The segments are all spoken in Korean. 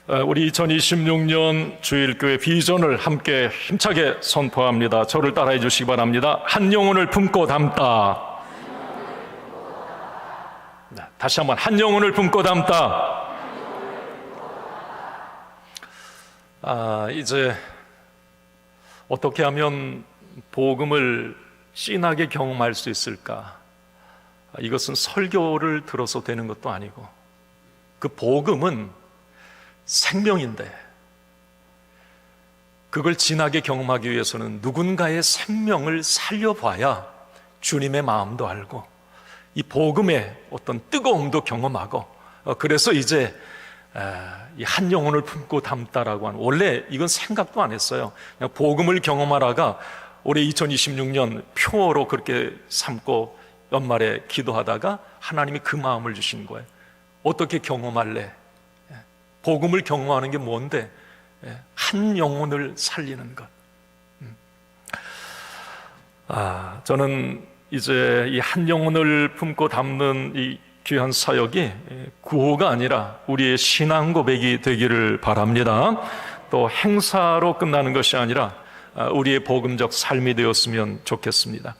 우리 2026년 주일교회 비전을 함께 힘차게 선포합니다. 저를 따라해 주시기 바랍니다. 한 영혼을 품고 담다. 다시 한번 한 영혼을 품고 담다. 이제 어떻게 하면 복음을 진하게 경험할 수 있을까? 이것은 설교를 들어서 되는 것도 아니고, 그 복음은 생명인데 그걸 진하게 경험하기 위해서는 누군가의 생명을 살려봐야 주님의 마음도 알고 이 복음의 어떤 뜨거움도 경험하고, 그래서 이제 이 한 영혼을 품고 담다라고 하는, 원래 이건 생각도 안 했어요. 그냥 복음을 경험하다가 올해 2026년 표어로 그렇게 삼고 연말에 기도하다가 하나님이 그 마음을 주신 거예요. 어떻게 경험할래? 복음을 경험하는 게 뭔데? 한 영혼을 살리는 것. 저는 이제 이 한 영혼을 품고 담는 이 귀한 사역이 구호가 아니라 우리의 신앙 고백이 되기를 바랍니다. 또 행사로 끝나는 것이 아니라 우리의 복음적 삶이 되었으면 좋겠습니다.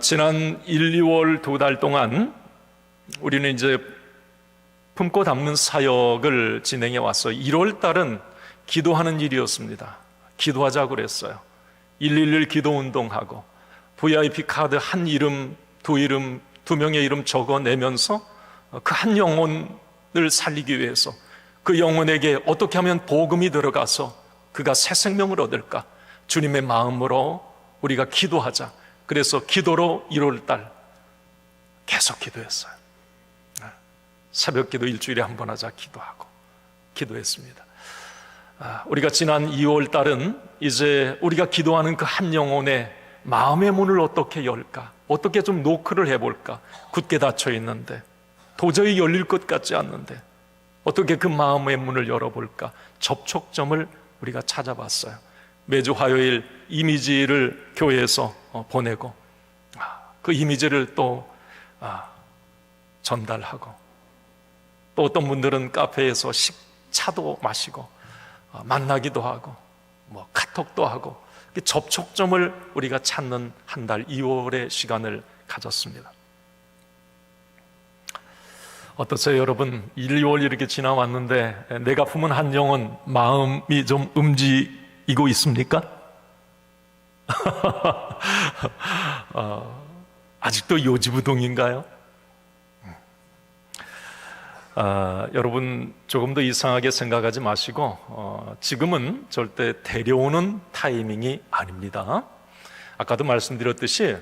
지난 1, 2월 2달 동안 우리는 이제 품고 담는 사역을 진행해 왔어요. 1월 달은 기도하는 일이었습니다. 기도하자고 그랬어요. 111 기도 운동하고 VIP 카드 한 이름, 두 명의 이름 적어내면서 그 한 영혼을 살리기 위해서 그 영혼에게 어떻게 하면 복음이 들어가서 그가 새 생명을 얻을까? 주님의 마음으로 우리가 기도하자. 그래서 기도로 1월 달 계속 기도했어요. 새벽 기도 일주일에 한 번 하자 기도하고 기도했습니다. 우리가 지난 2월 달은 이제 우리가 기도하는 그 한 영혼의 마음의 문을 어떻게 열까? 어떻게 좀 노크를 해볼까? 굳게 닫혀 있는데 도저히 열릴 것 같지 않는데 어떻게 그 마음의 문을 열어볼까? 접촉점을 우리가 찾아봤어요. 매주 화요일 이미지를 교회에서 보내고 그 이미지를 또 전달하고, 또 어떤 분들은 카페에서 차도 마시고 만나기도 하고 카톡도 하고, 접촉점을 우리가 찾는 한 달 2월의 시간을 가졌습니다. 어떠세요 여러분? 1, 2월 이렇게 지나왔는데 내가 품은 한 영혼 마음이 좀 움직이고 있습니까? 아직도 요지부동인가요? 여러분 조금 더 이상하게 생각하지 마시고 지금은 절대 데려오는 타이밍이 아닙니다. 아까도 말씀드렸듯이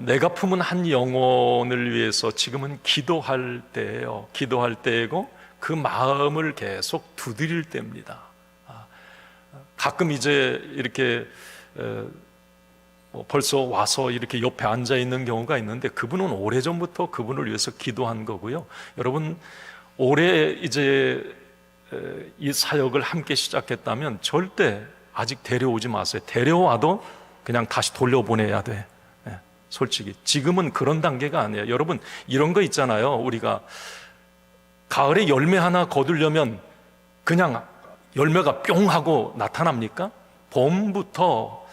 내가 품은 한 영혼을 위해서 지금은 기도할 때예요. 기도할 때이고 그 마음을 계속 두드릴 때입니다. 가끔 이제 이렇게 벌써 와서 이렇게 옆에 앉아 있는 경우가 있는데 그분은 오래전부터 그분을 위해서 기도한 거고요. 여러분 올해 이제 이 사역을 함께 시작했다면 절대 아직 데려오지 마세요. 데려와도 그냥 다시 돌려보내야 돼. 솔직히 지금은 그런 단계가 아니에요. 여러분 이런 거 있잖아요. 우리가 가을에 열매 하나 거두려면 그냥 열매가 뿅 하고 나타납니까? 봄부터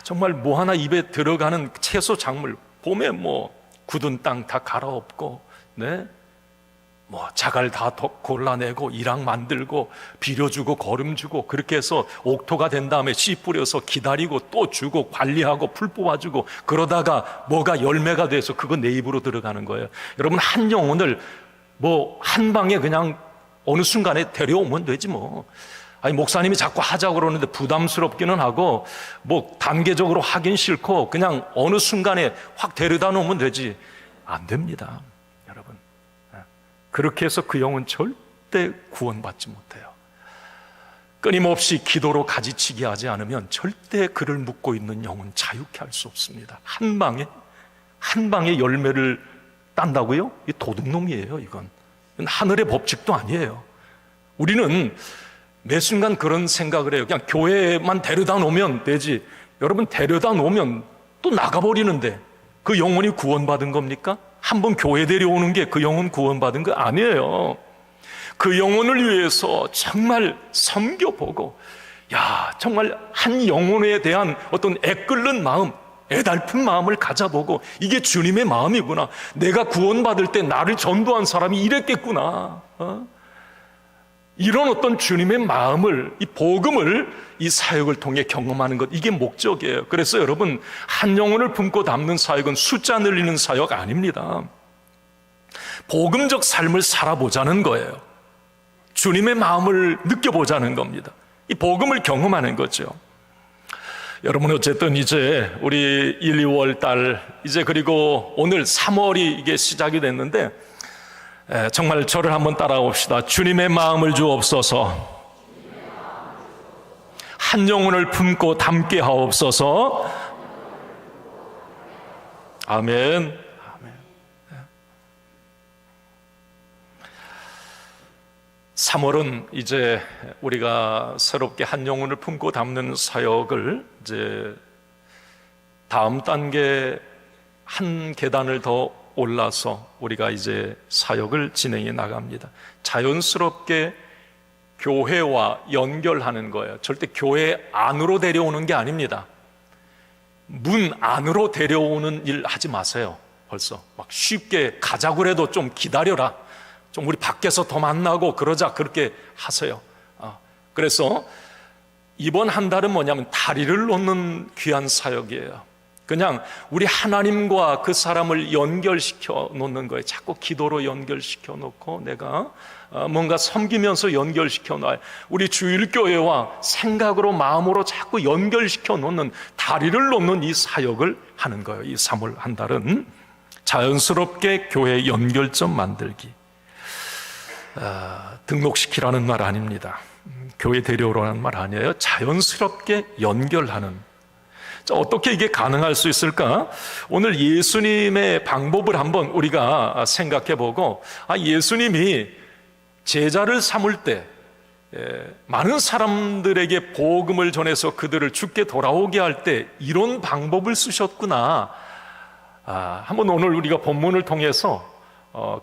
정말 뭐 하나 입에 들어가는 채소 작물, 봄에 굳은 땅 다 갈아엎고, 자갈 다 골라내고 일항 만들고 비료주고 거름주고 그렇게 해서 옥토가 된 다음에 씨 뿌려서 기다리고 또 주고 관리하고 풀 뽑아주고, 그러다가 뭐가 열매가 돼서 그거 내 입으로 들어가는 거예요. 여러분 한 영혼을 한 방에 그냥 어느 순간에 데려오면 되지 뭐. 아니 목사님이 자꾸 하자고 그러는데 부담스럽기는 하고 단계적으로 하긴 싫고 그냥 어느 순간에 확 데려다 놓으면 되지. 안 됩니다 여러분. 그렇게 해서 그 영혼 절대 구원받지 못해요. 끊임없이 기도로 가지치기 하지 않으면 절대 그를 묶고 있는 영혼 자유케 할 수 없습니다. 한 방에 열매를 딴다고요? 이 도둑놈이에요. 이건 하늘의 법칙도 아니에요. 우리는 매 순간 그런 생각을 해요. 그냥 교회만 데려다 놓으면 되지. 여러분 데려다 놓으면 또 나가버리는데 그 영혼이 구원받은 겁니까? 한번 교회 데려오는 게 그 영혼 구원받은 거 아니에요. 그 영혼을 위해서 정말 섬겨보고, 정말 한 영혼에 대한 어떤 애끓는 마음, 애달픈 마음을 가져보고, 이게 주님의 마음이구나, 내가 구원받을 때 나를 전도한 사람이 이랬겠구나, 이런 어떤 주님의 마음을, 이 복음을 이 사역을 통해 경험하는 것, 이게 목적이에요. 그래서 여러분, 한 영혼을 품고 담는 사역은 숫자 늘리는 사역 아닙니다. 복음적 삶을 살아보자는 거예요. 주님의 마음을 느껴보자는 겁니다. 이 복음을 경험하는 거죠. 여러분, 어쨌든 이제 우리 1, 2월 달, 이제 그리고 오늘 3월이 이게 시작이 됐는데, 정말 저를 한번 따라가 봅시다. 주님의 마음을 주옵소서. 한 영혼을 품고 담게 하옵소서. 아멘. 3월은 이제 우리가 새롭게 한 영혼을 품고 담는 사역을 이제 다음 단계 한 계단을 더 올라서 우리가 이제 사역을 진행해 나갑니다. 자연스럽게 교회와 연결하는 거예요. 절대 교회 안으로 데려오는 게 아닙니다. 문 안으로 데려오는 일 하지 마세요. 벌써 막 쉽게 가자고 해도 좀 기다려라, 좀 우리 밖에서 더 만나고 그러자, 그렇게 하세요. 그래서 이번 한 달은 뭐냐면 다리를 놓는 귀한 사역이에요. 그냥 우리 하나님과 그 사람을 연결시켜 놓는 거예요. 자꾸 기도로 연결시켜 놓고 내가 뭔가 섬기면서 연결시켜 놔요. 우리 주일교회와 생각으로, 마음으로 자꾸 연결시켜 놓는, 다리를 놓는 이 사역을 하는 거예요. 이 3월 한 달은 자연스럽게 교회 연결점 만들기. 등록시키라는 말 아닙니다. 교회 데려오라는 말 아니에요. 자연스럽게 연결하는. 자, 어떻게 이게 가능할 수 있을까? 오늘 예수님의 방법을 한번 우리가 생각해 보고, 예수님이 제자를 삼을 때 많은 사람들에게 복음을 전해서 그들을 주께 돌아오게 할 때 이런 방법을 쓰셨구나. 한번 오늘 우리가 본문을 통해서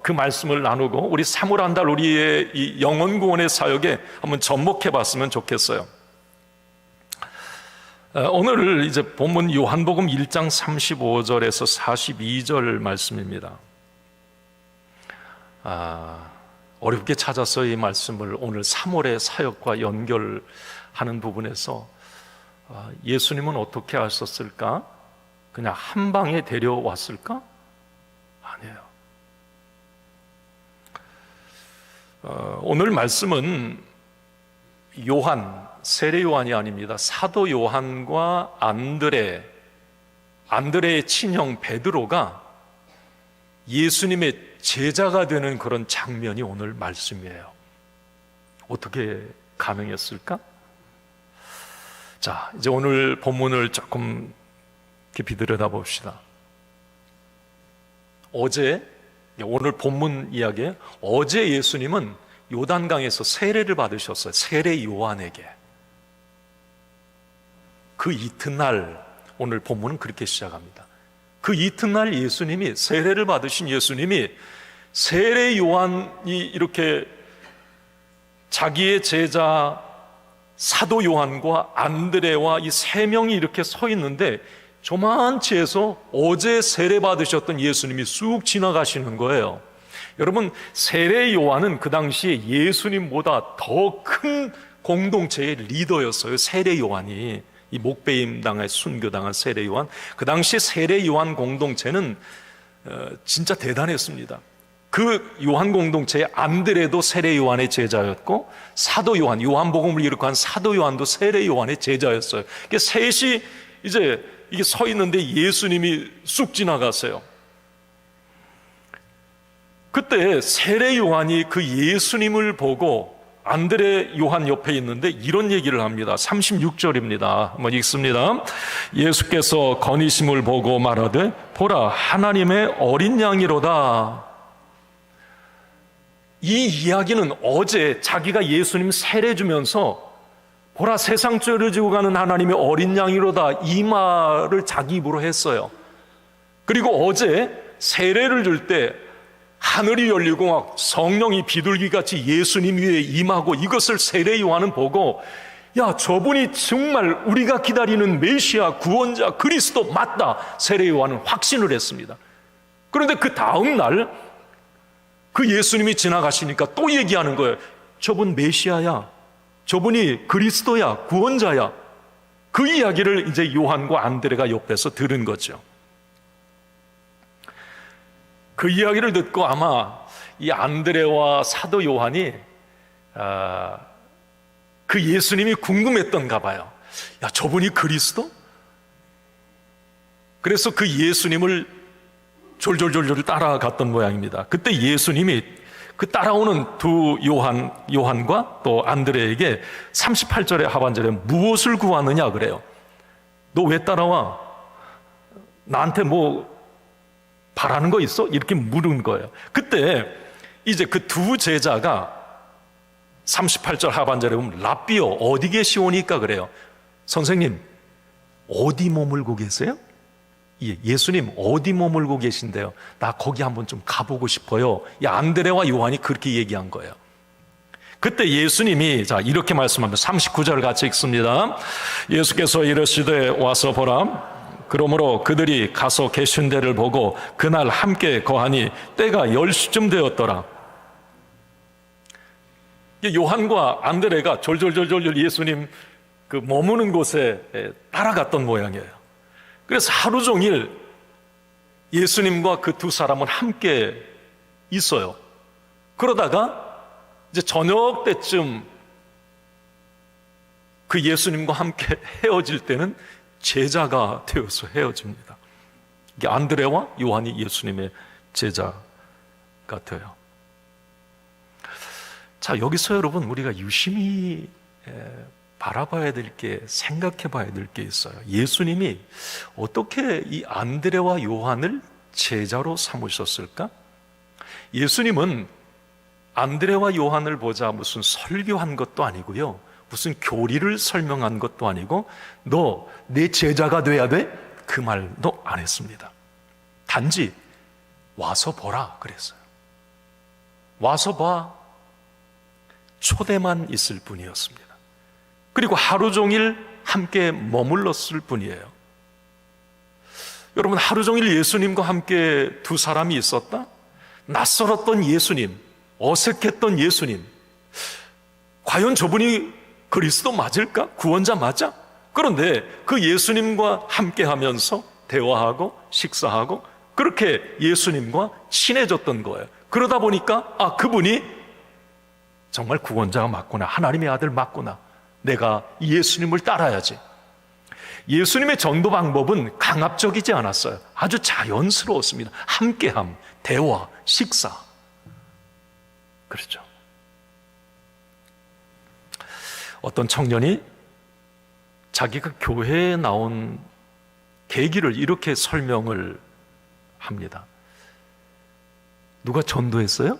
그 말씀을 나누고 우리 3월 한 달 우리의 이 영혼 구원의 사역에 한번 접목해 봤으면 좋겠어요. 오늘 이제 본문 요한복음 1장 35절에서 42절 말씀입니다. 어렵게 찾아서 이 말씀을 오늘 3월의 사역과 연결하는 부분에서 예수님은 어떻게 하셨을까? 그냥 한 방에 데려왔을까? 아니에요. 오늘 말씀은 요한, 세례 요한이 아닙니다. 사도 요한과 안드레의 친형 베드로가 예수님의 제자가 되는 그런 장면이 오늘 말씀이에요. 어떻게 가능했을까? 자, 이제 오늘 본문을 조금 깊이 들여다봅시다. 오늘 본문 이야기에 어제 예수님은 요단강에서 세례를 받으셨어요. 세례 요한에게. 그 이튿날 오늘 본문은 그렇게 시작합니다. 그 이튿날 예수님이, 세례를 받으신 예수님이 세례 요한이 이렇게 자기의 제자 사도 요한과 안드레와 이 세 명이 이렇게 서 있는데 조만치에서 어제 세례 받으셨던 예수님이 쑥 지나가시는 거예요. 여러분, 세례 요한은 그 당시에 예수님보다 더 큰 공동체의 리더였어요. 세례 요한이, 이 목배임 당해 순교당한 세례 요한, 그 당시 세례 요한 공동체는 진짜 대단했습니다. 그 요한 공동체의 안드레도 세례 요한의 제자였고, 사도 요한, 요한복음을 기록한 사도 요한도 세례 요한의 제자였어요. 그러니까 셋이 이제 이게 서 있는데 예수님이 쑥 지나가세요. 그때 세례 요한이 그 예수님을 보고 안드레 요한 옆에 있는데 이런 얘기를 합니다. 36절입니다. 한번 읽습니다. 예수께서 거니심을 보고 말하되 보라, 하나님의 어린 양이로다. 이 이야기는 어제 자기가 예수님 세례 주면서 보라, 세상 죄를 지고 가는 하나님의 어린 양이로다, 이 말을 자기 입으로 했어요. 그리고 어제 세례를 줄 때 하늘이 열리고 막 성령이 비둘기같이 예수님 위에 임하고 이것을 세례 요한은 보고, 야, 저분이 정말 우리가 기다리는 메시아 구원자 그리스도 맞다, 세례 요한은 확신을 했습니다. 그런데 그 다음 날 그 예수님이 지나가시니까 또 얘기하는 거예요. 저분 메시아야, 저분이 그리스도야, 구원자야. 그 이야기를 이제 요한과 안드레가 옆에서 들은 거죠. 그 이야기를 듣고 아마 이 안드레와 사도 요한이 그 예수님이 궁금했던가 봐요. 야, 저분이 그리스도? 그래서 그 예수님을 졸졸졸졸 따라갔던 모양입니다. 그때 예수님이 그 따라오는 두 요한과 또 안드레에게 38절의 하반절에 무엇을 구하느냐 그래요. 너 왜 따라와? 나한테 뭐 바라는 거 있어? 이렇게 물은 거예요. 그때 이제 그 두 제자가 38절 하반절에 보면 랍비요, 어디 계시오니까 그래요. 선생님, 어디 머물고 계세요? 예수님 어디 머물고 계신데요? 나 거기 한번 좀 가보고 싶어요. 안드레와 요한이 그렇게 얘기한 거예요. 그때 예수님이 이렇게 말씀합니다. 39절 같이 읽습니다. 예수께서 이르시되 와서 보라. 그러므로 그들이 가서 계신 데를 보고 그날 함께 거하니 때가 10시쯤 되었더라. 요한과 안드레가 졸졸졸졸 예수님 그 머무는 곳에 따라갔던 모양이에요. 그래서 하루 종일 예수님과 그 두 사람은 함께 있어요. 그러다가 이제 저녁 때쯤 그 예수님과 함께 헤어질 때는 제자가 되어서 헤어집니다. 이게 안드레와 요한이 예수님의 제자가 돼요. 자, 여기서 여러분 우리가 유심히 바라봐야 될 게, 생각해 봐야 될 게 있어요. 예수님이 어떻게 이 안드레와 요한을 제자로 삼으셨을까? 예수님은 안드레와 요한을 보자 무슨 설교한 것도 아니고요, 무슨 교리를 설명한 것도 아니고 너 내 제자가 돼야 돼? 그 말도 안 했습니다. 단지 와서 보라 그랬어요. 와서 봐. 초대만 있을 뿐이었습니다. 그리고 하루 종일 함께 머물렀을 뿐이에요. 여러분, 하루 종일 예수님과 함께 두 사람이 있었다? 낯설었던 예수님, 어색했던 예수님, 과연 저분이 그리스도 맞을까? 구원자 맞아? 그런데 그 예수님과 함께 하면서 대화하고 식사하고 그렇게 예수님과 친해졌던 거예요. 그러다 보니까 그분이 정말 구원자가 맞구나, 하나님의 아들 맞구나, 내가 예수님을 따라야지. 예수님의 전도 방법은 강압적이지 않았어요. 아주 자연스러웠습니다. 함께함, 대화, 식사. 그렇죠. 어떤 청년이 자기가 교회에 나온 계기를 이렇게 설명을 합니다. 누가 전도했어요?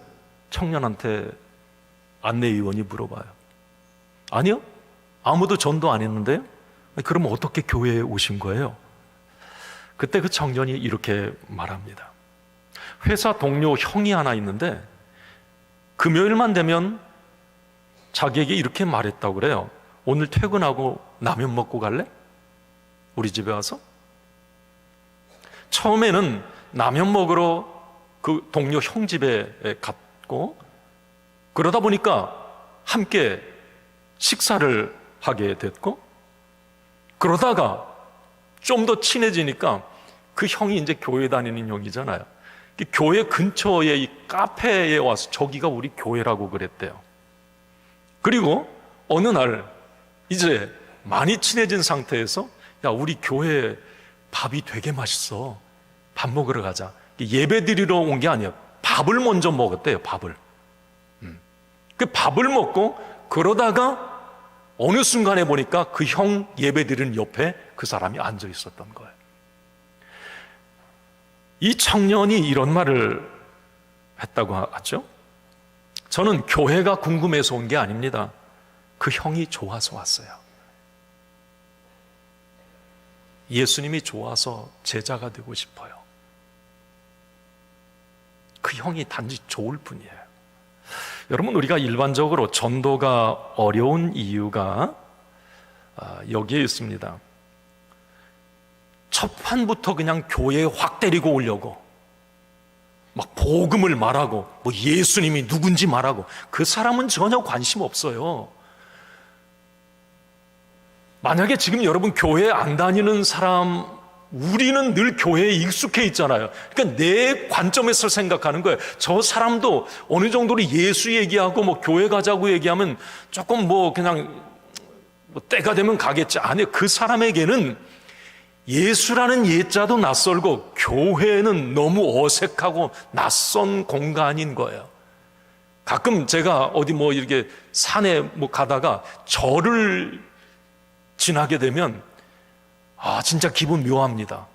청년한테 안내위원이 물어봐요. 아니요, 아무도 전도 안 했는데요. 그럼 어떻게 교회에 오신 거예요? 그때 그 청년이 이렇게 말합니다. 회사 동료 형이 하나 있는데 금요일만 되면 자기에게 이렇게 말했다고 그래요. 오늘 퇴근하고 라면 먹고 갈래? 우리 집에 와서? 처음에는 라면 먹으러 그 동료 형 집에 갔고, 그러다 보니까 함께 식사를 하게 됐고, 그러다가 좀 더 친해지니까 그 형이 이제 교회 다니는 형이잖아요. 교회 근처에 이 카페에 와서 저기가 우리 교회라고 그랬대요. 그리고 어느 날 이제 많이 친해진 상태에서 야, 우리 교회 밥이 되게 맛있어, 밥 먹으러 가자. 예배 드리러 온 게 아니에요. 밥을 먼저 먹었대요. 밥을. 그 밥을 먹고 그러다가 어느 순간에 보니까 그 형 예배 드리는 옆에 그 사람이 앉아 있었던 거예요. 이 청년이 이런 말을 했다고 하죠. 저는 교회가 궁금해서 온 게 아닙니다. 그 형이 좋아서 왔어요. 예수님이 좋아서 제자가 되고 싶어요. 그 형이 단지 좋을 뿐이에요. 여러분, 우리가 일반적으로 전도가 어려운 이유가 여기에 있습니다. 첫 판부터 그냥 교회에 확 데리고 오려고 막 복음을 말하고 뭐 예수님이 누군지 말하고, 그 사람은 전혀 관심 없어요. 만약에 지금 여러분 교회 안 다니는 사람, 우리는 늘 교회에 익숙해 있잖아요. 그러니까 내 관점에서 생각하는 거예요. 저 사람도 어느 정도로 예수 얘기하고 뭐 교회 가자고 얘기하면 조금 뭐 그냥 뭐 때가 되면 가겠지. 아니요, 그 사람에게는 예수라는 예자도 낯설고 교회는 너무 어색하고 낯선 공간인 거예요. 가끔 제가 어디 뭐 이렇게 산에 뭐 가다가 절을 지나게 되면 진짜 기분 묘합니다.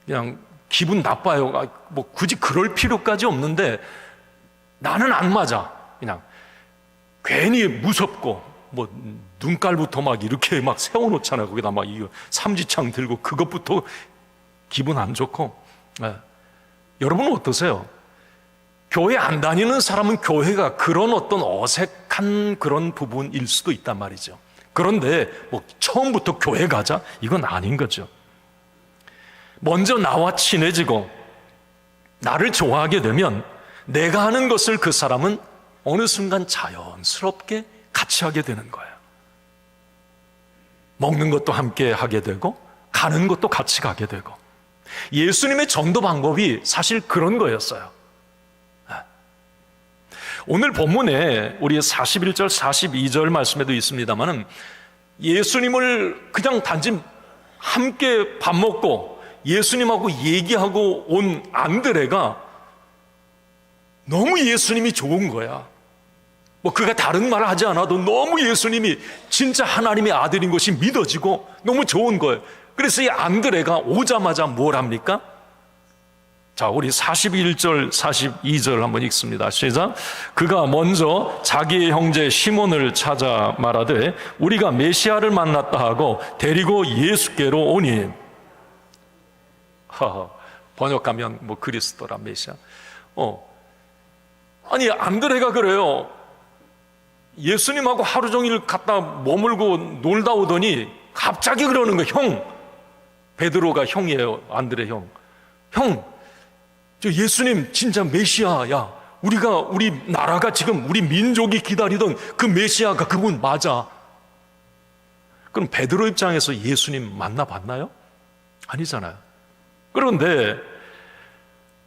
그냥 기분 나빠요. 뭐 굳이 그럴 필요까지 없는데 나는 안 맞아. 그냥 괜히 무섭고 뭐 눈깔부터 막 이렇게 막 세워놓잖아요. 거기다 막 이거 삼지창 들고 그것부터 기분 안 좋고. 여러분은 어떠세요? 교회 안 다니는 사람은 교회가 그런 어떤 어색한 그런 부분일 수도 있단 말이죠. 그런데 뭐 처음부터 교회 가자? 이건 아닌 거죠. 먼저 나와 친해지고 나를 좋아하게 되면 내가 하는 것을 그 사람은 어느 순간 자연스럽게 같이 하게 되는 거예요. 먹는 것도 함께 하게 되고 가는 것도 같이 가게 되고. 예수님의 전도 방법이 사실 그런 거였어요. 오늘 본문에 우리 41절 42절 말씀에도 있습니다만은 예수님을 그냥 단지 함께 밥 먹고 예수님하고 얘기하고 온 안드레가 너무 예수님이 좋은 거야. 뭐 그가 다른 말을 하지 않아도 너무 예수님이 진짜 하나님의 아들인 것이 믿어지고 너무 좋은 거예요. 그래서 이 안드레가 오자마자 뭘 합니까? 자, 우리 41절 42절 한번 읽습니다. 시작. 그가 먼저 자기의 형제 시몬을 찾아 말하되 우리가 메시아를 만났다 하고 데리고 예수께로 오니. 번역하면 뭐 그리스도라 메시아. 아니 안드레가 그래요. 예수님하고 하루 종일 갔다 머물고 놀다 오더니 갑자기 그러는 거예요. 형, 베드로가 형이에요. 안드레 형. 저 예수님 진짜 메시아야. 우리 나라가 지금 우리 민족이 기다리던 그 메시아가 그분 맞아. 그럼 베드로 입장에서 예수님 만나봤나요? 아니잖아요. 그런데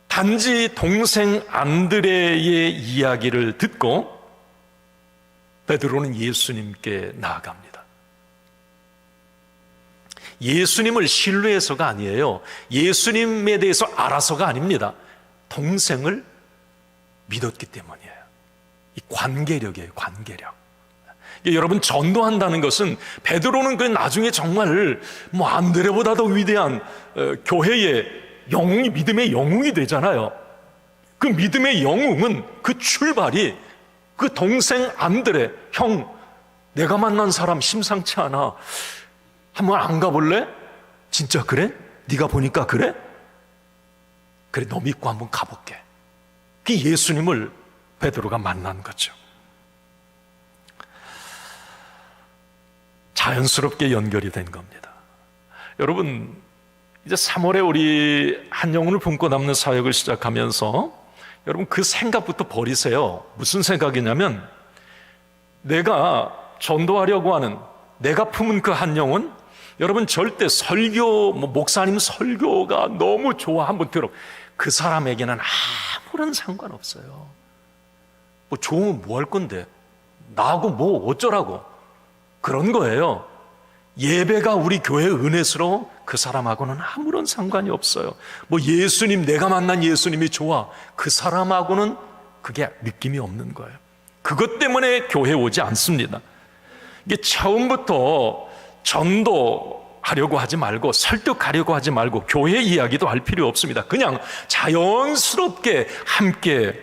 단지 동생 안드레의 이야기를 듣고 베드로는 예수님께 나아갑니다. 예수님을 신뢰해서가 아니에요. 예수님에 대해서 알아서가 아닙니다. 동생을 믿었기 때문이에요. 이 관계력이에요. 관계력. 여러분, 전도한다는 것은 베드로는 그 나중에 정말 뭐 안드레보다도 위대한 교회의 영웅이, 믿음의 영웅이 되잖아요. 그 믿음의 영웅은 그 출발이 그 동생 안드레, 형, 내가 만난 사람 심상치 않아. 한번 안 가볼래? 진짜 그래? 네가 보니까 그래? 그래, 너 믿고 한번 가볼게. 그 예수님을 베드로가 만난 거죠. 자연스럽게 연결이 된 겁니다. 여러분, 이제 3월에 우리 한 영혼을 품고 남는 사역을 시작하면서 여러분 그 생각부터 버리세요. 무슨 생각이냐면 내가 전도하려고 하는, 내가 품은 그 한 영혼, 여러분 절대 설교, 목사님 설교가 너무 좋아 한번 들어. 그 사람에게는 아무런 상관없어요. 뭐 좋으면 뭐 할 건데, 나하고 뭐 어쩌라고, 그런 거예요. 예배가 우리 교회 은혜스러워? 그 사람하고는 아무런 상관이 없어요. 뭐 예수님, 내가 만난 예수님이 좋아? 그 사람하고는 그게 느낌이 없는 거예요. 그것 때문에 교회 오지 않습니다. 이게 처음부터 전도하려고 하지 말고 설득하려고 하지 말고 교회 이야기도 할 필요 없습니다. 그냥 자연스럽게 함께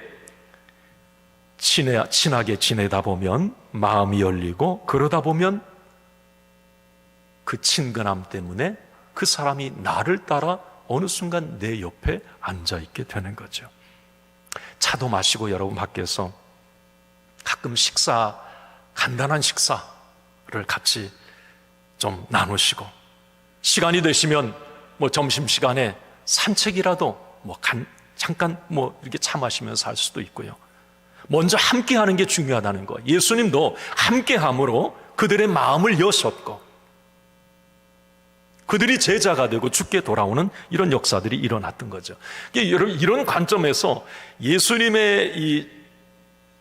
친하게 지내다 보면 마음이 열리고, 그러다 보면 그 친근함 때문에 그 사람이 나를 따라 어느 순간 내 옆에 앉아있게 되는 거죠. 차도 마시고 여러분 밖에서 가끔 간단한 식사를 같이 좀 나누시고, 시간이 되시면 점심시간에 산책이라도 잠깐 이렇게 차 마시면서 할 수도 있고요. 먼저 함께 하는 게 중요하다는 거예요. 예수님도 함께 함으로 그들의 마음을 여셨고, 그들이 제자가 되고 죽게 돌아오는 이런 역사들이 일어났던 거죠. 이런 관점에서 예수님의 이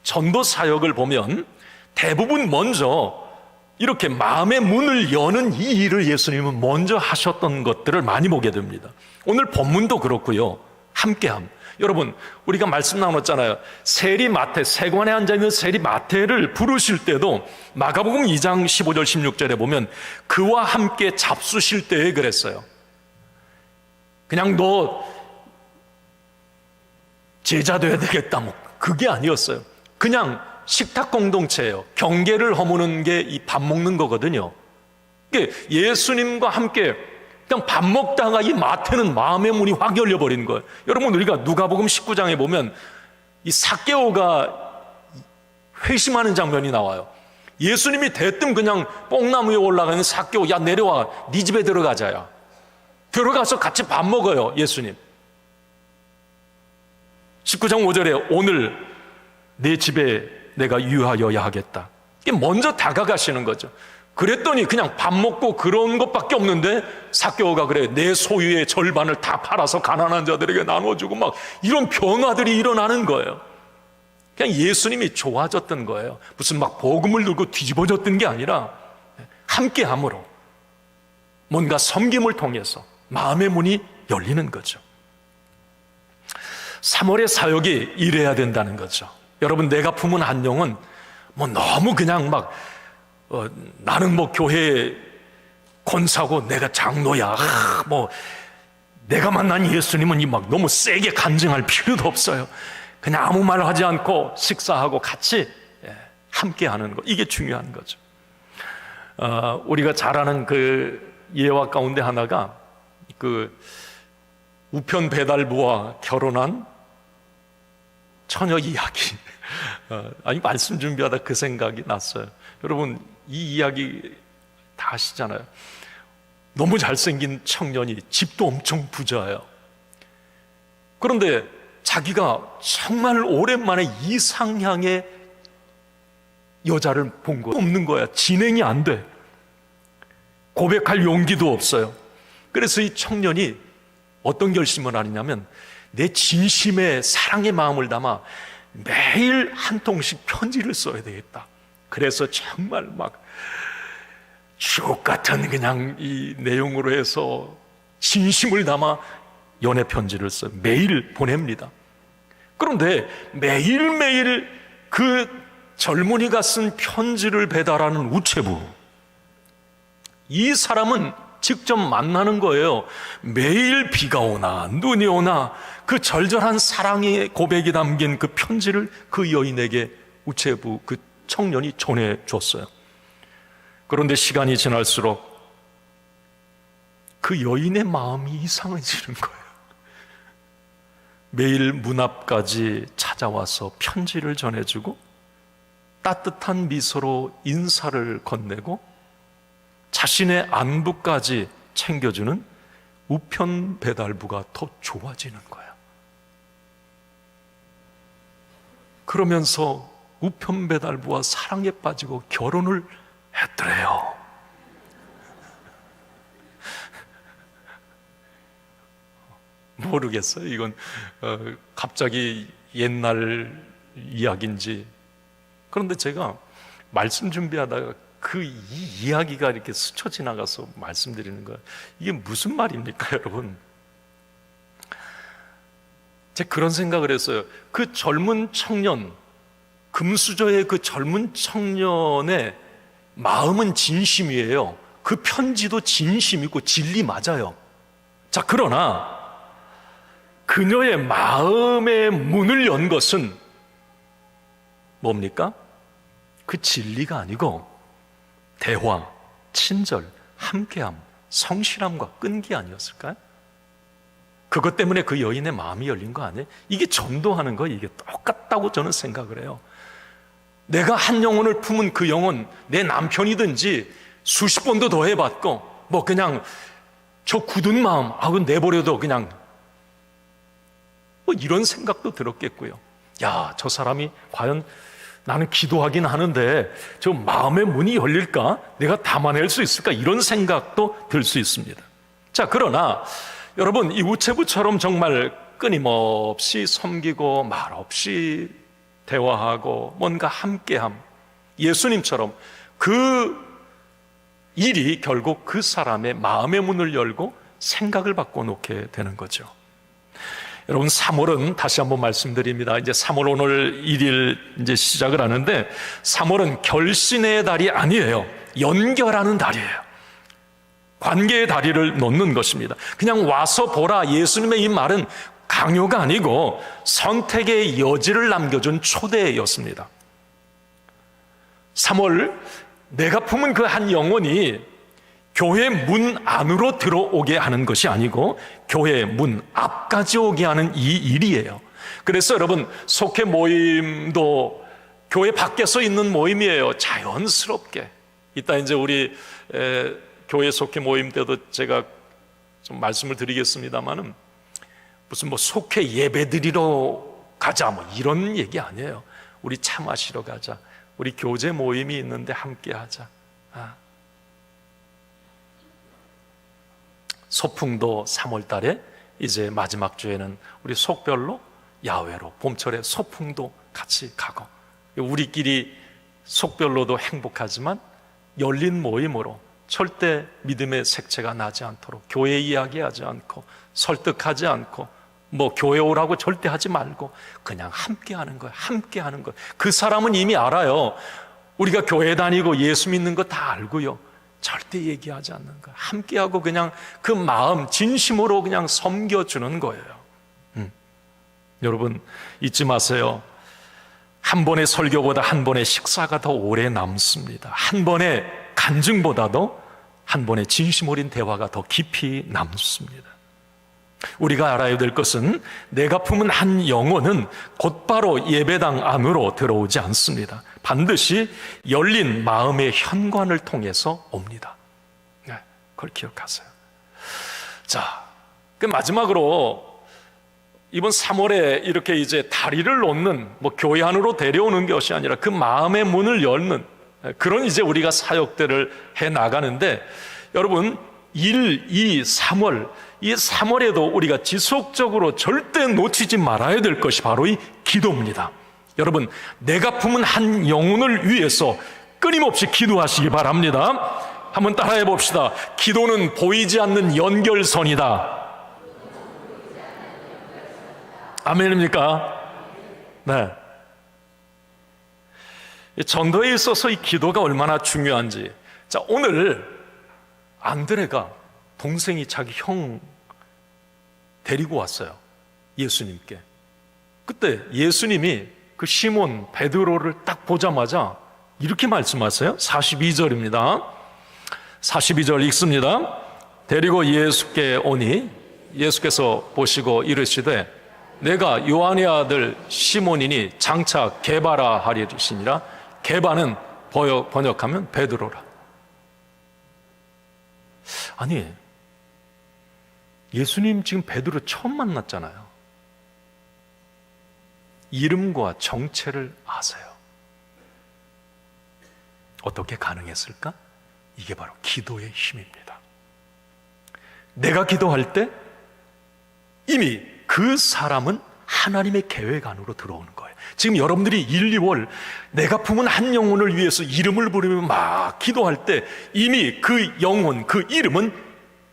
전도 사역을 보면 대부분 먼저 이렇게 마음의 문을 여는 이 일을 예수님은 먼저 하셨던 것들을 많이 보게 됩니다. 오늘 본문도 그렇고요. 함께함. 여러분, 우리가 말씀 나눴잖아요. 세리마태, 세관에 앉아있는 세리마태를 부르실 때도 마가복음 2장 15절 16절에 보면 그와 함께 잡수실 때에 그랬어요. 그냥 너 제자 돼야 되겠다 그게 아니었어요. 그냥 식탁 공동체예요. 경계를 허무는 게 이 밥 먹는 거거든요. 예수님과 함께 그냥 밥 먹다가 이 마태는 마음의 문이 확 열려버린 거예요. 여러분, 우리가 누가복음 19장에 보면 이 삭개오가 회심하는 장면이 나와요. 예수님이 대뜸 그냥 뽕나무 위에 올라가는 삭개오, 야 내려와, 네 집에 들어가자야. 들어가서 같이 밥 먹어요. 예수님 19장 5절에 오늘 내 집에 내가 유하여야 하겠다. 이게 먼저 다가가시는 거죠. 그랬더니 그냥 밥 먹고 그런 것밖에 없는데 삭개오가 그래, 내 소유의 절반을 다 팔아서 가난한 자들에게 나눠주고 이런 변화들이 일어나는 거예요. 그냥 예수님이 좋아졌던 거예요. 무슨 복음을 들고 뒤집어졌던 게 아니라 함께함으로 뭔가 섬김을 통해서 마음의 문이 열리는 거죠. 3월의 사역이 이래야 된다는 거죠. 여러분, 내가 품은 한 영은 너무 그냥 나는 교회 권사고 내가 장로야, 내가 만난 예수님은 너무 세게 간증할 필요도 없어요. 그냥 아무 말 하지 않고 식사하고 같이 함께 하는 것, 이게 중요한 거죠. 우리가 잘 아는 그 예화 가운데 하나가 그 우편 배달부와 결혼한 처녀 이야기. 말씀 준비하다 그 생각이 났어요. 여러분, 이 이야기 다 아시잖아요. 너무 잘생긴 청년이 집도 엄청 부자예요. 그런데 자기가 정말 오랜만에 이상향의 여자를 본 거 없는 거야. 진행이 안 돼. 고백할 용기도 없어요. 그래서 이 청년이 어떤 결심을 하느냐면 내 진심의 사랑의 마음을 담아 매일 한 통씩 편지를 써야 되겠다. 그래서 정말 주옥 같은 그냥 이 내용으로 해서 진심을 담아 연애 편지를 써요. 매일 보냅니다. 그런데 매일매일 그 젊은이가 쓴 편지를 배달하는 우체부, 이 사람은 직접 만나는 거예요. 매일 비가 오나 눈이 오나 그 절절한 사랑의 고백이 담긴 그 편지를 그 여인에게 우체부 그 청년이 전해줬어요. 그런데 시간이 지날수록 그 여인의 마음이 이상해지는 거예요. 매일 문 앞까지 찾아와서 편지를 전해주고 따뜻한 미소로 인사를 건네고 자신의 안부까지 챙겨주는 우편 배달부가 더 좋아지는 거예요. 그러면서 우편 배달부와 사랑에 빠지고 결혼을 했더래요. 모르겠어요. 이건 갑자기 옛날 이야기인지. 그런데 제가 말씀 준비하다가 그 이야기가 이렇게 스쳐 지나가서 말씀드리는 거예요. 이게 무슨 말입니까, 여러분? 제가 그런 생각을 했어요. 그 젊은 청년, 금수저의 그 젊은 청년의 마음은 진심이에요. 그 편지도 진심이고 진리 맞아요. 자, 그러나 그녀의 마음의 문을 연 것은 뭡니까? 그 진리가 아니고 대화, 친절, 함께함, 성실함과 끈기 아니었을까요? 그것 때문에 그 여인의 마음이 열린 거 아니에요? 이게 전도하는 거 이게 똑같다고 저는 생각을 해요. 내가 한 영혼을 품은 그 영혼, 내 남편이든지 수십 번도 더 해봤고 뭐 그냥 저 굳은 마음 내버려도 그냥 뭐 이런 생각도 들었겠고요. 야, 저 사람이 과연 나는 기도하긴 하는데 저 마음의 문이 열릴까? 내가 담아낼 수 있을까? 이런 생각도 들 수 있습니다. 자, 그러나 여러분, 이 우체부처럼 정말 끊임없이 섬기고 말없이 대화하고 뭔가 함께함, 예수님처럼 그 일이 결국 그 사람의 마음의 문을 열고 생각을 바꿔놓게 되는 거죠. 여러분, 3월은 다시 한번 말씀드립니다. 이제 3월 오늘 1일 이제 시작을 하는데 3월은 결신의 달이 아니에요. 연결하는 달이에요. 관계의 다리를 놓는 것입니다. 그냥 와서 보라, 예수님의 이 말은 강요가 아니고 선택의 여지를 남겨준 초대였습니다. 3월, 내가 품은 그 한 영혼이 교회 문 안으로 들어오게 하는 것이 아니고 교회 문 앞까지 오게 하는 이 일이에요. 그래서 여러분, 속회 모임도 교회 밖에서 있는 모임이에요. 자연스럽게. 이따 이제 우리 교회 속회 모임 때도 제가 좀 말씀을 드리겠습니다만은 무슨 뭐 속회 예배 드리러 가자 뭐 이런 얘기 아니에요. 우리 차 마시러 가자. 우리 교제 모임이 있는데 함께 하자. 소풍도 3월 달에 이제 마지막 주에는 우리 속별로 야외로 봄철에 소풍도 같이 가고, 우리끼리 속별로도 행복하지만 열린 모임으로 절대 믿음의 색채가 나지 않도록 교회 이야기하지 않고 설득하지 않고 뭐 교회 오라고 절대 하지 말고 그냥 함께 하는 거예요. 함께 하는 거예요. 그 사람은 이미 알아요. 우리가 교회 다니고 예수 믿는 거 다 알고요. 절대 얘기하지 않는 거예요. 함께하고 그냥 그 마음 진심으로 그냥 섬겨주는 거예요. 여러분, 잊지 마세요. 한 번의 설교보다 한 번의 식사가 더 오래 남습니다. 한 번의 간증보다도 한 번의 진심 어린 대화가 더 깊이 남습니다. 우리가 알아야 될 것은 내가 품은 한 영혼은 곧바로 예배당 안으로 들어오지 않습니다. 반드시 열린 마음의 현관을 통해서 옵니다. 네, 그걸 기억하세요. 자, 그 마지막으로 이번 3월에 이렇게 이제 다리를 놓는, 뭐 교회 안으로 데려오는 것이 아니라 그 마음의 문을 열는 그런 이제 우리가 사역들을 해 나가는데, 여러분 1, 2, 3월, 이 3월에도 우리가 지속적으로 절대 놓치지 말아야 될 것이 바로 이 기도입니다. 여러분, 내가 품은 한 영혼을 위해서 끊임없이 기도하시기 바랍니다. 한번 따라해 봅시다. 기도는 보이지 않는 연결선이다. 아멘입니까? 네. 전도에 있어서 이 기도가 얼마나 중요한지. 자, 오늘 안드레가 동생이 자기 형 데리고 왔어요. 예수님께. 그때 예수님이 그 시몬 베드로를 딱 보자마자 이렇게 말씀하세요. 42절입니다. 42절 읽습니다. 데리고 예수께 오니 예수께서 보시고 이르시되 내가 요한의 아들 시몬이니 장차 게바라 하리시니라. 게바는 번역하면 베드로라. 아니, 예수님 지금 베드로 처음 만났잖아요. 이름과 정체를 아세요. 어떻게 가능했을까? 이게 바로 기도의 힘입니다. 내가 기도할 때 이미 그 사람은 하나님의 계획 안으로 들어오는 거예요. 지금 여러분들이 1, 2월 내가 품은 한 영혼을 위해서 이름을 부르며 막 기도할 때 이미 그 영혼, 그 이름은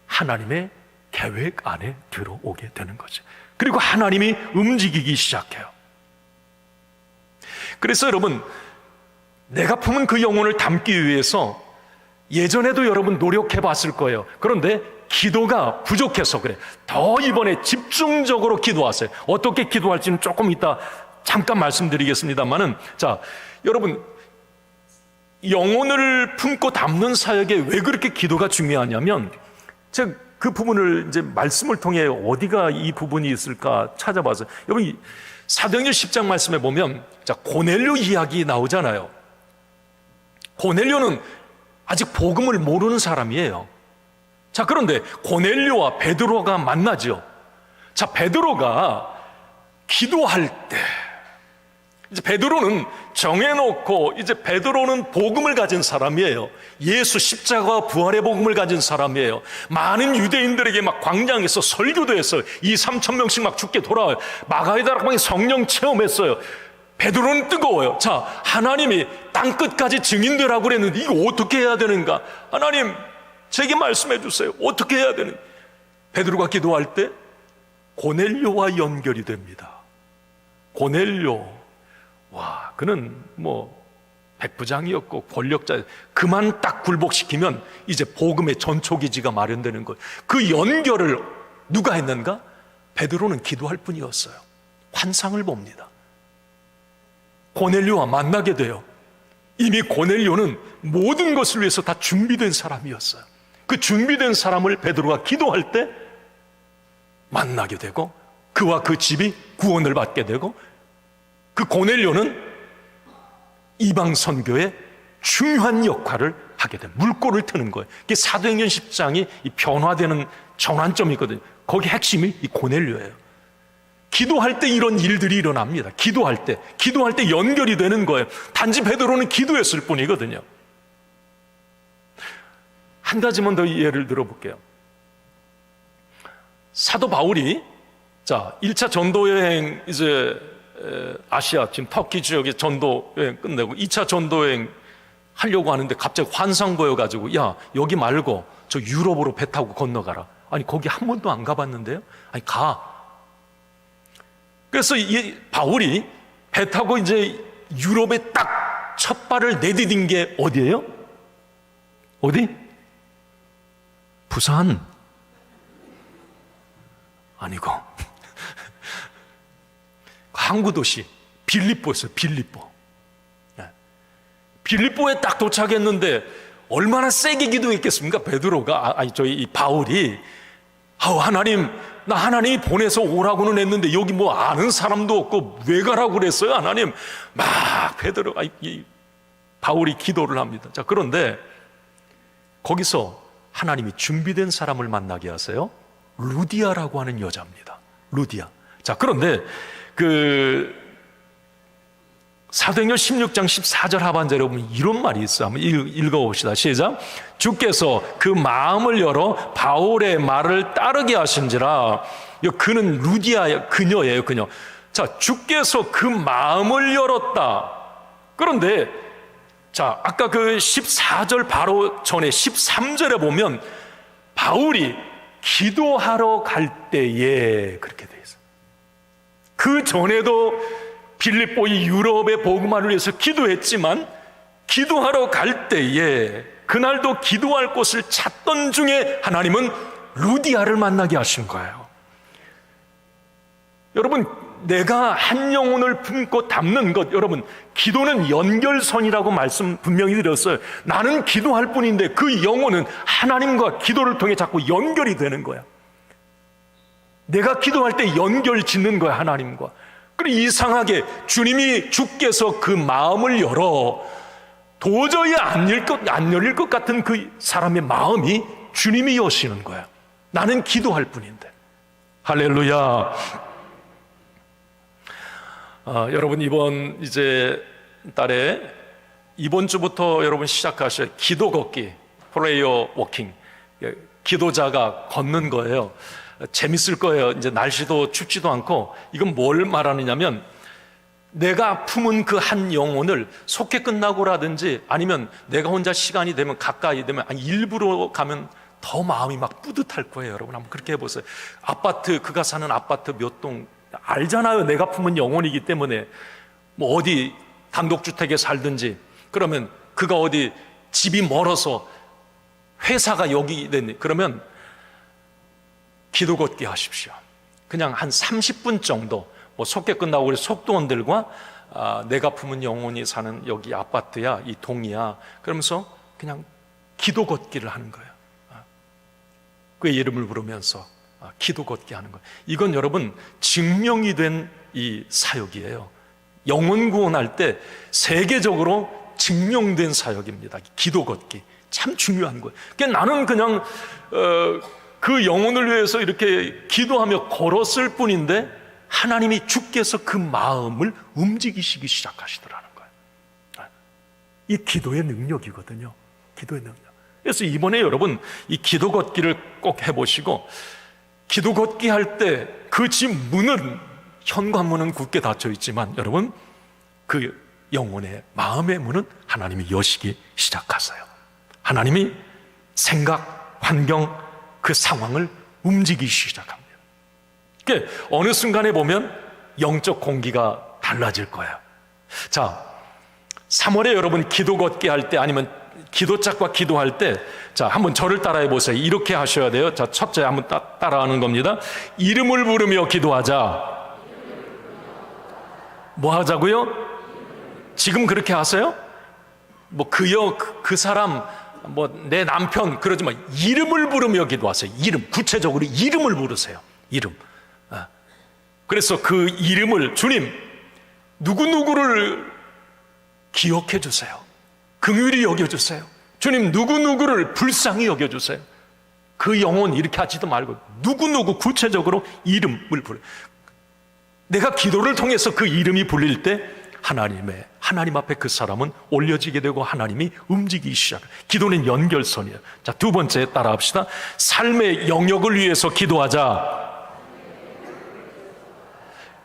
하나님의 계획 안에 들어오게 되는 거죠. 그리고 하나님이 움직이기 시작해요. 그래서 여러분, 내가 품은 그 영혼을 담기 위해서 예전에도 여러분 노력해 봤을 거예요. 그런데 기도가 부족해서 그래. 더 이번에 집중적으로 기도하세요. 어떻게 기도할지는 조금 이따 잠깐 말씀드리겠습니다만은, 자, 여러분, 영혼을 품고 담는 사역에 왜 그렇게 기도가 중요하냐면, 그 그 부분을 이제 말씀을 통해 어디가 이 부분이 있을까 찾아봐서, 여러분 사도행전 10장 말씀에 보면 자, 고넬료 이야기 나오잖아요. 고넬료는 아직 복음을 모르는 사람이에요. 자, 그런데 고넬료와 베드로가 만나죠. 자, 베드로가 기도할 때, 이제 베드로는 정해놓고, 이제 베드로는 복음을 가진 사람이에요. 예수 십자가와 부활의 복음을 가진 사람이에요. 많은 유대인들에게 막 광장에서 설교도 했어요. 2-3천 명씩 막 죽게 돌아와요. 마가다락방에 성령 체험했어요. 베드로는 뜨거워요. 자, 하나님이 땅끝까지 증인되라고 그랬는데 이거 어떻게 해야 되는가? 하나님 제게 말씀해 주세요. 어떻게 해야 되는가? 베드로가 기도할 때 고넬료와 연결이 됩니다. 고넬료, 와, 그는 뭐 백부장이었고 권력자, 그만 딱 굴복시키면 이제 복음의 전초기지가 마련되는 거예요. 그 연결을 누가 했는가? 베드로는 기도할 뿐이었어요. 환상을 봅니다. 고넬료와 만나게 돼요. 이미 고넬료는 모든 것을 위해서 다 준비된 사람이었어요. 그 준비된 사람을 베드로가 기도할 때 만나게 되고, 그와 그 집이 구원을 받게 되고, 그 고넬료는 이방 선교에 중요한 역할을 하게 된, 물꼬를 트는 거예요. 이게 사도행전 10장이 이 변화되는 전환점이거든요. 거기 핵심이 이 고넬료예요. 기도할 때 이런 일들이 일어납니다. 기도할 때 연결이 되는 거예요. 단지 베드로는 기도했을 뿐이거든요. 한 가지만 더 예를 들어볼게요. 사도 바울이, 자, 1차 전도 여행, 이제 아시아 지금 터키 지역에 전도 여행 끝내고 2차 전도 여행 하려고 하는데 갑자기 환상 보여가지고, 야, 여기 말고 저 유럽으로 배 타고 건너가라. 아니, 거기 한 번도 안 가봤는데요? 아니, 가. 그래서 이 바울이 배 타고 이제 유럽에 딱 첫 발을 내디딘 게 어디예요? 어디? 부산? 아니고 항구 도시 빌립보였어요. 빌립보. 빌립보에 딱 도착했는데 얼마나 세게 기도했겠습니까? 베드로가, 이 바울이, 하나님, 나 하나님이 보내서 오라고는 했는데 여기 뭐 아는 사람도 없고 왜 가라고 그랬어요, 하나님? 막 베드로가, 바울이 기도를 합니다. 자, 그런데 거기서 하나님이 준비된 사람을 만나게 하세요. 루디아라고 하는 여자입니다. 루디아. 자, 그런데 사도행전 16장 14절 하반절에 보면 이런 말이 있어요. 한번 읽어봅시다. 시작. 주께서 그 마음을 열어 바울의 말을 따르게 하신지라. 그는 루디아, 그녀예요, 그녀. 자, 주께서 그 마음을 열었다. 그런데 자, 아까 그 14절 바로 전에 13절에 보면 바울이 기도하러 갈 때에 그렇게 돼 있어요. 그 전에도 빌립보 이 유럽의 복음화를 위해서 기도했지만, 기도하러 갈 때에 그날도 기도할 곳을 찾던 중에 하나님은 루디아를 만나게 하신 거예요. 여러분, 내가 한 영혼을 품고 담는 것, 여러분, 기도는 연결선이라고 말씀 분명히 드렸어요. 나는 기도할 뿐인데 그 영혼은 하나님과 기도를 통해 자꾸 연결이 되는 거야. 내가 기도할 때 연결 짓는 거야, 하나님과. 그리고 이상하게 주께서 그 마음을 열어 도저히 안 열릴 것 같은 그 사람의 마음이 주님이 여시는 거야. 나는 기도할 뿐인데. 할렐루야. 여러분, 이번 이제 달에 이번 주부터 여러분 시작하셔야 기도 걷기, 프레이어 워킹, 기도자가 걷는 거예요. 재밌을 거예요. 이제 날씨도 춥지도 않고. 이건 뭘 말하느냐면, 내가 품은 그 한 영혼을 속해 끝나고라든지 아니면 내가 혼자 시간이 되면, 가까이 되면, 일부러 가면 더 마음이 막 뿌듯할 거예요. 여러분 한번 그렇게 해보세요. 아파트, 그가 사는 아파트 몇 동 알잖아요. 내가 품은 영혼이기 때문에. 뭐 어디 단독주택에 살든지, 그러면 그가 어디 집이 멀어서 회사가 여기 됐니, 그러면 기도 걷기 하십시오. 그냥 한 30분 정도, 뭐 속개 끝나고 우리 속도원들과 내가 품은 영혼이 사는 여기 아파트야, 이 동이야, 그러면서 그냥 기도 걷기를 하는 거예요. 그의 이름을 부르면서 기도 걷게 하는 거예요. 이건 여러분 증명이 된 이 사역이에요. 영혼 구원할 때 세계적으로 증명된 사역입니다. 기도 걷기 참 중요한 거예요. 그러니까 나는 그냥 그 영혼을 위해서 이렇게 기도하며 걸었을 뿐인데 하나님이 주께서 그 마음을 움직이시기 시작하시더라는 거예요. 이 기도의 능력이거든요. 기도의 능력. 그래서 이번에 여러분 이 기도 걷기를 꼭 해보시고, 기도 걷기 할 때 그 집 문은, 현관문은 굳게 닫혀 있지만 여러분 그 영혼의 마음의 문은 하나님이 여시기 시작하세요. 하나님이 생각, 환경, 그 상황을 움직이기 시작합니다. 그러니까 어느 순간에 보면 영적 공기가 달라질 거예요. 자, 3월에 여러분 기도 걷기 할 때, 아니면 기도짝과 기도할 때, 자, 한번 저를 따라해 보세요. 이렇게 하셔야 돼요. 자, 첫째 한번 따라하는 겁니다. 이름을 부르며 기도하자. 뭐 하자고요? 지금 그렇게 하세요? 뭐 그여, 그 사람, 뭐 내 남편 그러지 마. 이름을 부르며 기도하세요. 이름, 구체적으로 이름을 부르세요. 이름. 그래서 그 이름을, 주님 누구누구를 기억해 주세요. 긍휼히 여겨주세요. 주님 누구누구를 불쌍히 여겨주세요. 그 영혼 이렇게 하지도 말고 누구누구 구체적으로 이름을 부르. 내가 기도를 통해서 그 이름이 불릴 때 하나님 앞에 그 사람은 올려지게 되고 하나님이 움직이기 시작해요. 기도는 연결선이에요. 자, 두 번째 따라합시다. 삶의 영역을 위해서 기도하자.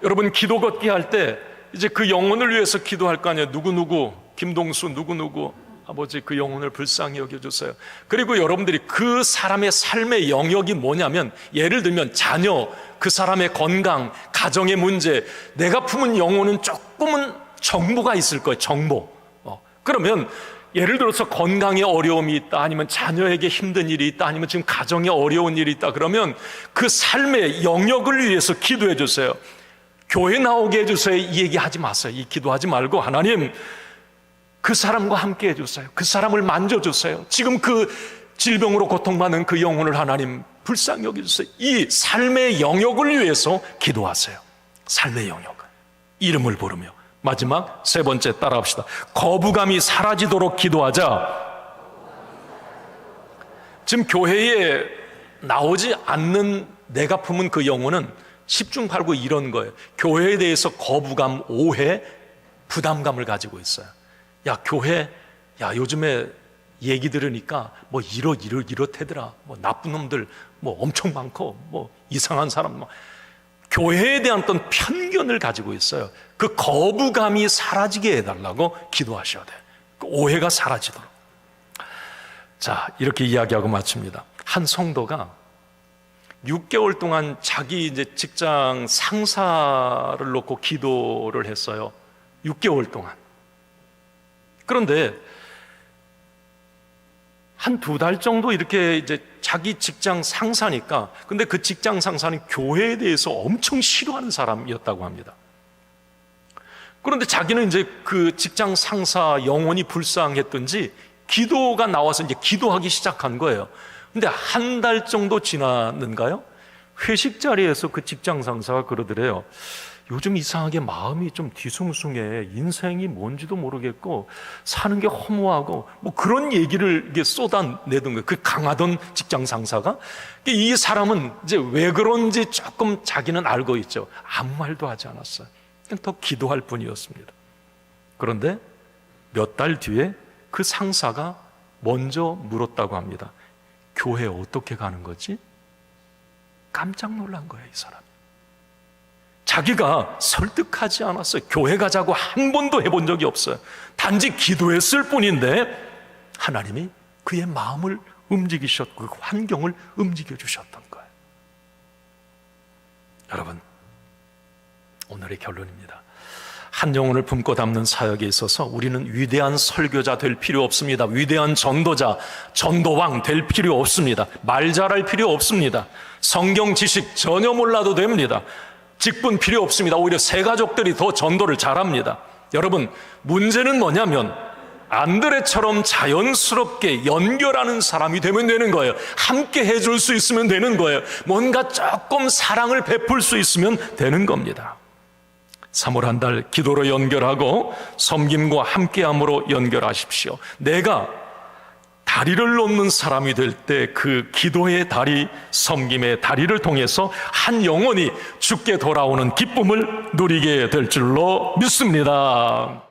여러분 기도 걷기 할 때 이제 그 영혼을 위해서 기도할 거 아니에요. 누구누구, 김동수 누구누구 아버지 그 영혼을 불쌍히 여겨주세요. 그리고 여러분들이 그 사람의 삶의 영역이 뭐냐면, 예를 들면 자녀, 그 사람의 건강, 가정의 문제, 내가 품은 영혼은 조금은 정보가 있을 거예요. 정보. 그러면 예를 들어서 건강에 어려움이 있다, 아니면 자녀에게 힘든 일이 있다, 아니면 지금 가정에 어려운 일이 있다, 그러면 그 삶의 영역을 위해서 기도해 주세요. 교회 나오게 해주세요 이 얘기 하지 마세요. 이 기도하지 말고, 하나님 그 사람과 함께 해주세요. 그 사람을 만져주세요. 지금 그 질병으로 고통받는 그 영혼을 하나님 불쌍히 여겨주세요. 이 삶의 영역을 위해서 기도하세요. 삶의 영역, 이름을 부르며. 마지막 세 번째 따라합시다. 거부감이 사라지도록 기도하자. 지금 교회에 나오지 않는 내가 품은 그 영혼은 10중 8구 이런 거예요. 교회에 대해서 거부감, 오해, 부담감을 가지고 있어요. 야, 교회, 야, 요즘에 얘기 들으니까 뭐 이렇대더라. 뭐 나쁜 놈들 뭐 엄청 많고 뭐 이상한 사람, 뭐 교회에 대한 어떤 편견을 가지고 있어요. 그 거부감이 사라지게 해달라고 기도하셔야 돼요. 그 오해가 사라지도록. 자, 이렇게 이야기하고 마칩니다. 한 성도가 6개월 동안 자기 이제 직장 상사를 놓고 기도를 했어요. 6개월 동안. 그런데 한 2달 정도 이렇게 이제 자기 직장 상사니까, 근데 그 직장 상사는 교회에 대해서 엄청 싫어하는 사람이었다고 합니다. 그런데 자기는 이제 그 직장 상사 영혼이 불쌍했던지 기도가 나와서 이제 기도하기 시작한 거예요. 근데 한 달 정도 지났는가요? 회식 자리에서 그 직장 상사가 그러더래요. 요즘 이상하게 마음이 좀 뒤숭숭해. 인생이 뭔지도 모르겠고 사는 게 허무하고 뭐 그런 얘기를 쏟아내던 거예요. 그 강하던 직장 상사가. 이 사람은 이제 왜 그런지 조금 자기는 알고 있죠. 아무 말도 하지 않았어요. 그냥 더 기도할 뿐이었습니다. 그런데 몇 달 뒤에 그 상사가 먼저 물었다고 합니다. 교회 어떻게 가는 거지? 깜짝 놀란 거예요, 이 사람이. 자기가 설득하지 않았어요. 교회 가자고 한 번도 해본 적이 없어요. 단지 기도했을 뿐인데 하나님이 그의 마음을 움직이셨고 그 환경을 움직여 주셨던 거예요. 여러분, 오늘의 결론입니다. 한 영혼을 품고 담는 사역에 있어서 우리는 위대한 설교자 될 필요 없습니다. 위대한 전도자, 전도왕 될 필요 없습니다. 말 잘할 필요 없습니다. 성경 지식 전혀 몰라도 됩니다. 직분 필요 없습니다. 오히려 새 가족들이 더 전도를 잘합니다. 여러분, 문제는 뭐냐면 안드레처럼 자연스럽게 연결하는 사람이 되면 되는 거예요. 함께 해줄 수 있으면 되는 거예요. 뭔가 조금 사랑을 베풀 수 있으면 되는 겁니다. 3월 한 달 기도로 연결하고 섬김과 함께함으로 연결하십시오. 내가 다리를 놓는 사람이 될 때 그 기도의 다리, 섬김의 다리를 통해서 한 영혼이 주께 돌아오는 기쁨을 누리게 될 줄로 믿습니다.